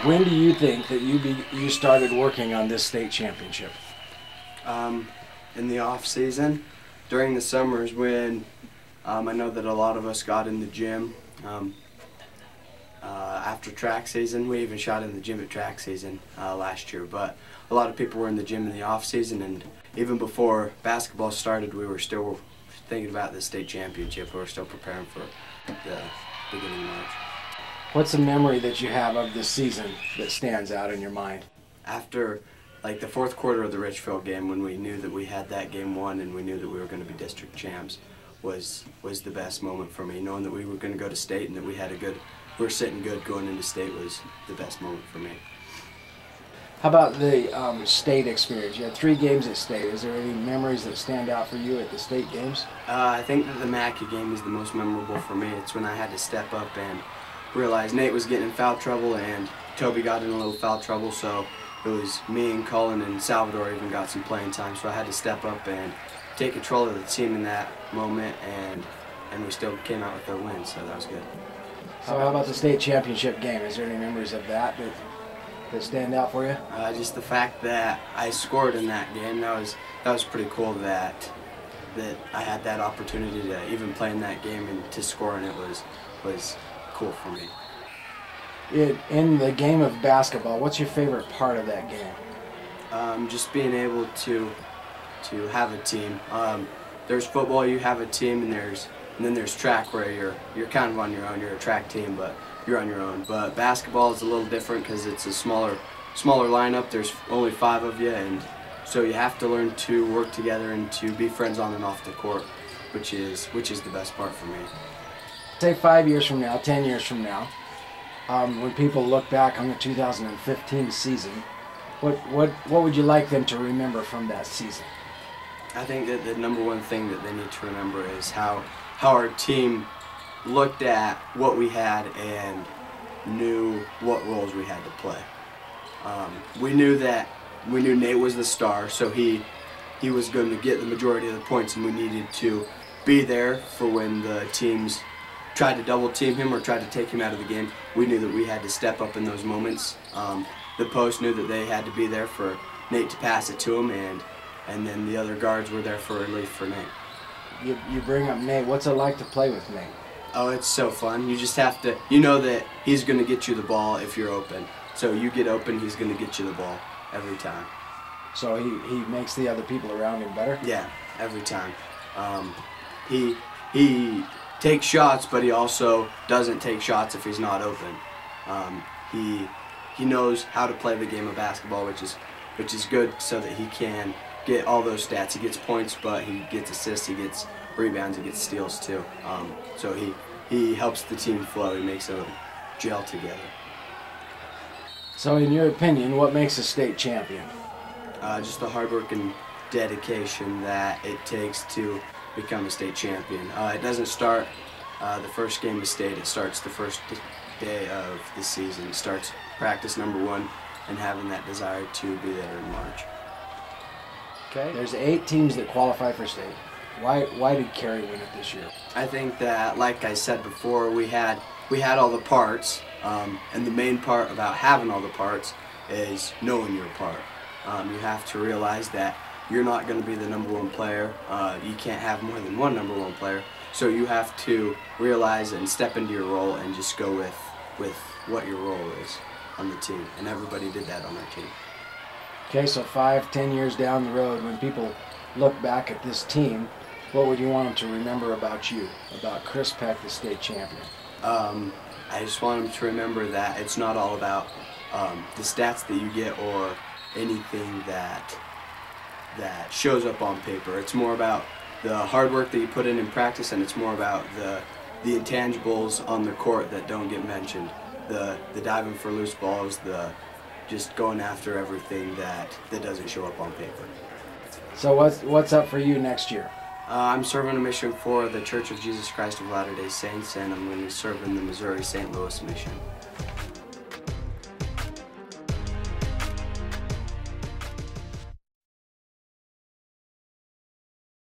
when do you think that you started working on this state championship? In the off season, during the summers when I know that a lot of us got in the gym. After track season, we even shot in the gym at track season last year, but a lot of people were in the gym in the off season, and even before basketball started, we were still thinking about the state championship. We were still preparing for the beginning of March. What's a memory that you have of this season that stands out in your mind? After like the fourth quarter of the Richfield game, when we knew that we had that game won and we knew that we were going to be district champs, was the best moment for me. Knowing that we were going to go to state and that we were sitting good going into state was the best moment for me. How about the state experience? You had 3 games at state. Is there any memories that stand out for you at the state games? I think that the Mackey game is the most memorable for me. It's when I had to step up and realize Nate was getting in foul trouble and Toby got in a little foul trouble, so it was me and Cullen and Salvador even got some playing time, so I had to step up and take control of the team in that moment, and we still came out with a win, so that was good. So how about the state championship game? Is there any memories of that stand out for you? Just the fact that I scored in that game, that was pretty cool that I had that opportunity to even play in that game and to score in it was cool for me. In the game of basketball, what's your favorite part of that game? Just being able to have a team. There's football, you have a team, and then there's track where you're kind of on your own. You're a track team, but you're on your own. But basketball is a little different because it's a smaller lineup. There's only 5 of you, and so you have to learn to work together and to be friends on and off the court, which is the best part for me. Say 5 years from now, 10 years from now, when people look back on the 2015 season, what would you like them to remember from that season? I think that the number one thing that they need to remember is how our team looked at what we had and knew what roles we had to play. We knew Nate was the star, so he was going to get the majority of the points, and we needed to be there for when the teams tried to double team him or tried to take him out of the game. We knew that we had to step up in those moments. The post knew that they had to be there for Nate to pass it to him, and then the other guards were there for relief for Nate. You bring up Nate. What's it like to play with Nate? Oh, it's so fun. You just have to, you know that he's going to get you the ball if you're open. So you get open, he's going to get you the ball every time. So he makes the other people around him better? Yeah, every time. He takes shots, but he also doesn't take shots if he's not open. He knows how to play the game of basketball, which is good, so that he can get all those stats. He gets points, but he gets assists, he gets rebounds, he gets steals too. So he helps the team flow. He makes them gel together. So in your opinion, what makes a state champion? Just the hard work and dedication that it takes to become a state champion. It doesn't start the first game of state. It starts the first day of the season. It starts practice number 1 and having that desire to be there in March. Okay. There's 8 teams that qualify for state. Why did Carey win it this year? I think that, like I said before, we had all the parts, and the main part about having all the parts is knowing your part. You have to realize that you're not going to be the #1 player. You can't have more than one #1 player. So you have to realize and step into your role and just go with what your role is on the team. And everybody did that on our team. Okay, so 5-10 years down the road, when people look back at this team, what would you want them to remember about you, about Chris Peck, the state champion? I just want them to remember that it's not all about the stats that you get or anything that shows up on paper. It's more about the hard work that you put in practice, and it's more about the intangibles on the court that don't get mentioned. The diving for loose balls, the just going after everything that doesn't show up on paper. So what's up for you next year? I'm serving a mission for the Church of Jesus Christ of Latter-day Saints, and I'm going to serve in the Missouri St. Louis mission.